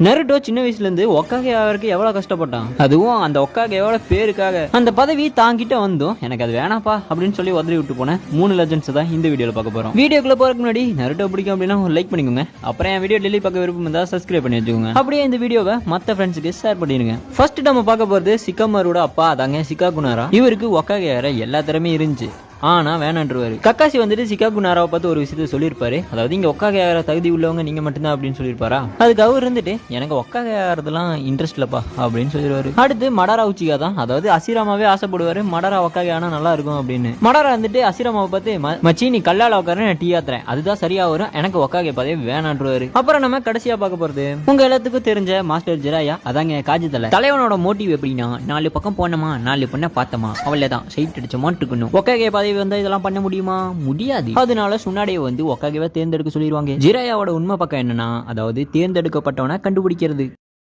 Naruto சின்ன வயசுல இருந்து ஒக்காகே ஆகிறதுக்கு எவ்வளவு கஷ்டப்பட்டான். அதுவும் அந்த ஒக்காகே எவ்வளவு பேருக்காக அந்த பதவி தாங்கிட்ட வந்தும் எனக்கு அது வேணாப்பா அப்படின்னு சொல்லி உதறி விட்டு போன 3 லெஜெண்ட்ஸ் தான் இந்த வீடியோல பார்க்க போறோம். வீடியோக்குள்ள போறதுக்கு முன்னாடி நருட்டோ பிடிக்கும் அப்படின்னா ஒரு லைக் பண்ணிக்கோங்க. அப்புறம் என் வீடியோ டெய்லி பார்க்க விருப்பம் இருந்தா சப்ஸ்கிரைப் பண்ணி வச்சுக்கோங்க. அப்படியே இந்த வீடியோவை மத்த ஃப்ரெண்ட்ஸுக்கு ஷேர் பண்ணிடுங்க. ஃபர்ஸ்ட் நம்ம பார்க்க போறது சிக்கமாரோட அப்பா, அதாங்க சிகாகுனாரா. இவருக்கு ஒக்காகே ஆகிற எல்லா திறமையும் இருந்துச்சு, ஆனா வேணான்றுவாரு. கக்காசி வந்துட்டு சிகாகுனாராவை பார்த்து ஒரு விஷயத்த சொல்லியிருப்பாரு. அதாவது இங்க ஒக்காகே ஆகிற தகுதி உள்ளவங்க நீங்க மட்டும்தான் அப்படின்னு சொல்லியிருப்பாரா. அதுக்கு அவர் இருந்துட்டு எனக்கு ஒக்காகே ஆகிறதுலாம் இன்ட்ரெஸ்ட் இல்லப்பா அப்படின்னு சொல்லிடுவாரு. அடுத்து மடாரா உச்சிகா தான், அதாவது அசிராமாவே ஆசைப்படுவாரு மடாரா ஒக்காகே ஆனா நல்லா இருக்கும் அப்படின்னு. மடாரா வந்துட்டு அசிராமாவை பார்த்து மச்சி நீ கல்லால உட்கார நான் டீ ஆத்துறேன், அதுதான் சரியா வரும், எனக்கு ஒக்காகே பதவி வேணான்றுவாரு. அப்புறம் நம்ம கடைசியா பார்க்க போறது உங்க எல்லாத்துக்கும் தெரிஞ்ச மாஸ்டர் ஜிராயா, அதாங்க காஜிதலை. தலைவனோட மோட்டிவ் எப்படின்னா 4 பக்கம் போனோமா 4 பொண்ணை பார்த்தமா அவ்வளவுதான், சைட் அடிச்ச மாட்டு இருக்கணும். ஒக்காகே பதவி வந்தா இதெல்லாம் பண்ண முடியுமா? முடியாது. அதனால சுன்னாடியை வந்து ஒக்காகேவை தேர்ந்தெடுக்க சொல்லிடுவாங்க. ஜிராயாவோட உண்மை பக்கம் என்னன்னா, அதாவது தேர்ந்தெடுக்கப்பட்டவனை கண்டுபிடிக்கிறது.